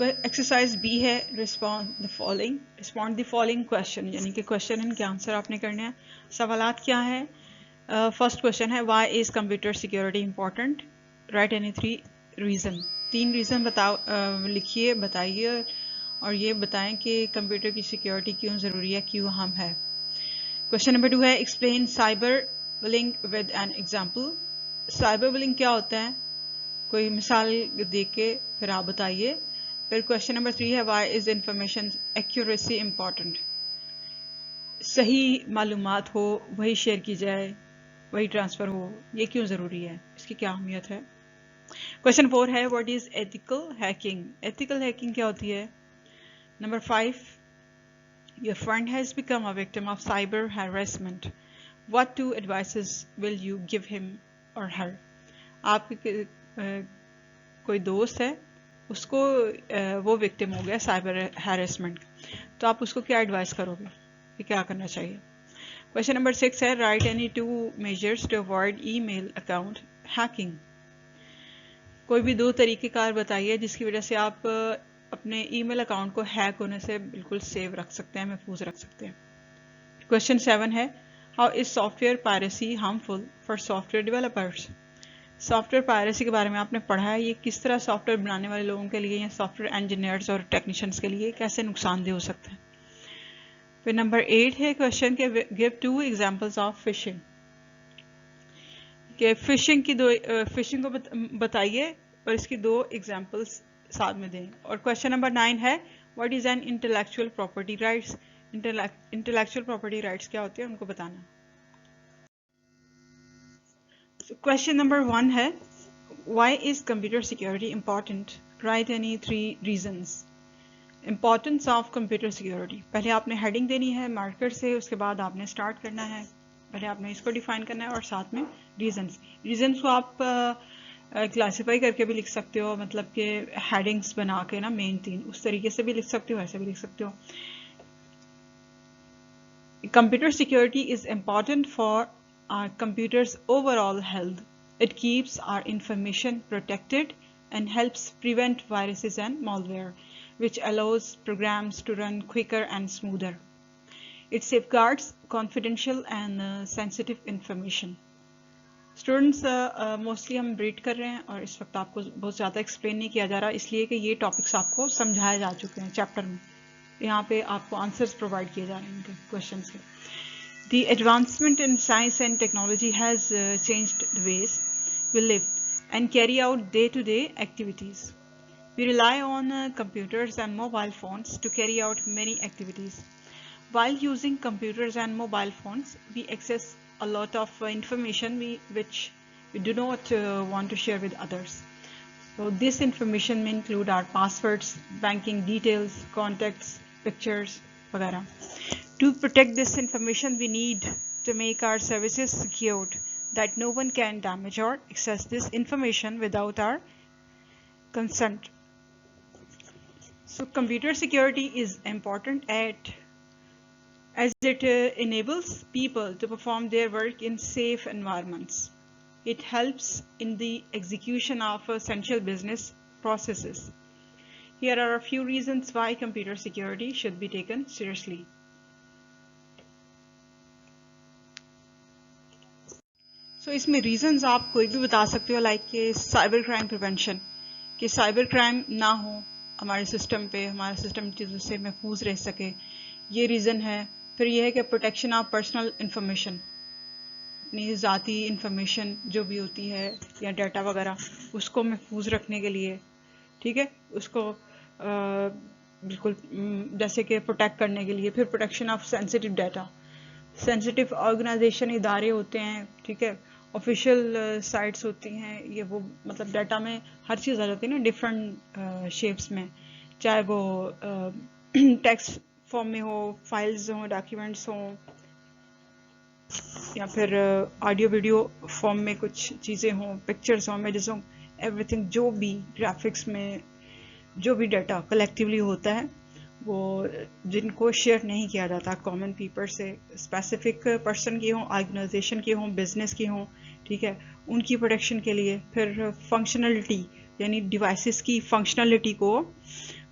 Exercise be ہے respond the following question, یعنی کہ کوشچن ان کے آنسر آپ نے کرنے ہیں. سوالات کیا ہیں؟ فرسٹ کوشچن ہے why is computer security important? Right any 3 reason. 3 reason لکھیے، بتائیے اور یہ بتائیں کہ کمپیوٹر کی سیکورٹی کیوں ضروری ہے، کیوں اہم ہے. کوشچن نمبر 2 ہے explain cyber bullying with an example. Cyber bullying کیا ہوتا ہے، کوئی مثال دے کے پھر آپ بتائیے. پھر کوشچن نمبر 3 ہے why is information accuracy important. صحیح معلومات ہو وہی شیئر کی جائے، وہی ٹرانسفر ہو، یہ کیوں ضروری ہے، اس کی کیا اہمیت ہے. کوشچن 4 ہے what is ethical hacking. Ethical hacking کیا ہوتی ہے. Number 5 your friend has become a victim of cyber harassment. What 2 advices will you give him or her? آپ کوئی دوست ہے، اس کو وہ وکٹم ہو گیا سائبر ہیراسمنٹ، تو آپ اس کو کیا ایڈوائز کرو گے کہ کیا کرنا چاہیے. کوشچن نمبر 6 ہے write any 2 measures to avoid email account hacking. کوئی بھی 2 طریقہ کار بتائیے جس کی وجہ سے آپ اپنے ای میل اکاؤنٹ کو ہیک ہونے سے بالکل سیو رکھ سکتے ہیں، محفوظ رکھ سکتے ہیں. کوشچن 7 ہے how is soft where piracy harmful for soft where developers. Soft where piracy کے بارے میں آپ نے پڑھا ہے، یہ کس طرح سافٹ ویئر بنانے والے لوگوں کے لیے یا سافٹ ویئر انجینئرز اور ٹیکنیشینس کے لیے کیسے نقصان دہ ہو سکتا ہے. پھر نمبر 8 ہے کوشچن کہ گیو 2 ایگزامپلز آف فشنگ. کہ فشنگ کو بتائیے اور اس کی 2 ایگزامپلز ساتھ میں دیں. اور کوشچن نمبر 9 ہے what is an intellectual property rights. Intellectual property rights کیا ہوتے ہیں ان کو بتانا. کوشچن نمبر 1 ہے why is computer security important. Right any 3 reasons. Importance of computer security. پہلے آپ نے ہیڈنگ دینی ہے مارکر سے، اس کے بعد آپ نے اسٹارٹ کرنا ہے. پہلے آپ نے اس کو ڈیفائن کرنا ہے اور ساتھ میں ریزنس کو آپ کلاسیفائی کر کے بھی لکھ سکتے ہو، مطلب کہ ہیڈنگس بنا کے نا مین 3 اس طریقے سے بھی لکھ سکتے ہو، ایسے بھی لکھ سکتے ہو. Computer security is important for our computer's overall health. It keeps our information protected and helps prevent viruses and malware, which allows programs to run quicker and smoother. It safeguards confidential and sensitive information. Students mostly ہم red کر رہے ہیں اور اس وقت آپ کو بہت زیادہ ایکسپلین نہیں کیا جا رہا، اس لیے کہ یہ ٹاپکس آپ کو سمجھائے جا چکے ہیں چیپٹر میں. یہاں پہ آپ کو آنسرز پرووائڈ کیے جا رہے ہیں ان کے کوشچنس کے. The advancement in science and technology has changed the ways we live and carry out day-to-day activities. We rely on computers and mobile phones to carry out many activities. While using computers and mobile phones, we access a lot of information which we do not want to share with others. So this information may include our passwords, banking details, contacts, pictures, etc. To protect this information, we need to make our services secured, that no one can damage or access this information without our consent. So computer security is important as it enables people to perform their work in safe environments. It helps in the execution of essential business processes. Here are a few reasons why computer security should be taken seriously. So اس میں reasons آپ کوئی بھی بتا سکتے ہو، like کہ cyber crime prevention, کہ cyber crime نہ ہو ہمارے سسٹم پہ، ہمارا سسٹم چیزوں سے محفوظ رہ سکے، یہ ریزن ہے. پھر یہ ہے کہ پروٹیکشن آف پرسنل انفارمیشن، اپنی ذاتی انفارمیشن جو بھی ہوتی ہے یا ڈیٹا وغیرہ اس کو محفوظ رکھنے کے لیے، ٹھیک ہے، اس کو بالکل جیسے کہ پروٹیکٹ کرنے کے لیے. پھر protection of sensitive data, sensitive organization ادارے ہوتے ہیں، ٹھیک ہے، آفیشیل سائٹس ہوتی ہیں، یہ وہ مطلب ڈیٹا میں ہر چیز آ جاتی ہے نا ڈفرینٹ شیپس میں، چاہے وہ ٹیکسٹ فارم میں ہو، فائلز ہوں، ڈاکیومنٹس ہوں، یا پھر آڈیو ویڈیو فارم میں کچھ چیزیں ہوں، پکچرز ہوں، امیجز ہوں، ایوری تھنگ جو بھی گرافکس میں جو بھی ڈیٹا کلیکٹیولی ہوتا ہے وہ جن کو شیئر نہیں کیا جاتا کامن پیپل سے، اسپیسیفک پرسن کی ہوں، آرگنائزیشن کی ہوں، بزنس کی ہوں، ٹھیک ہے، ان کی پروٹیکشن کے لیے. پھر فنکشنلٹی یعنی ڈیوائسز کی فنکشنلٹی کو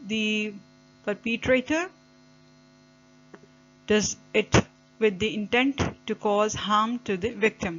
The perpetrator does it with the intent to cause harm to the victim.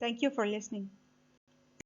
Thank you for listening.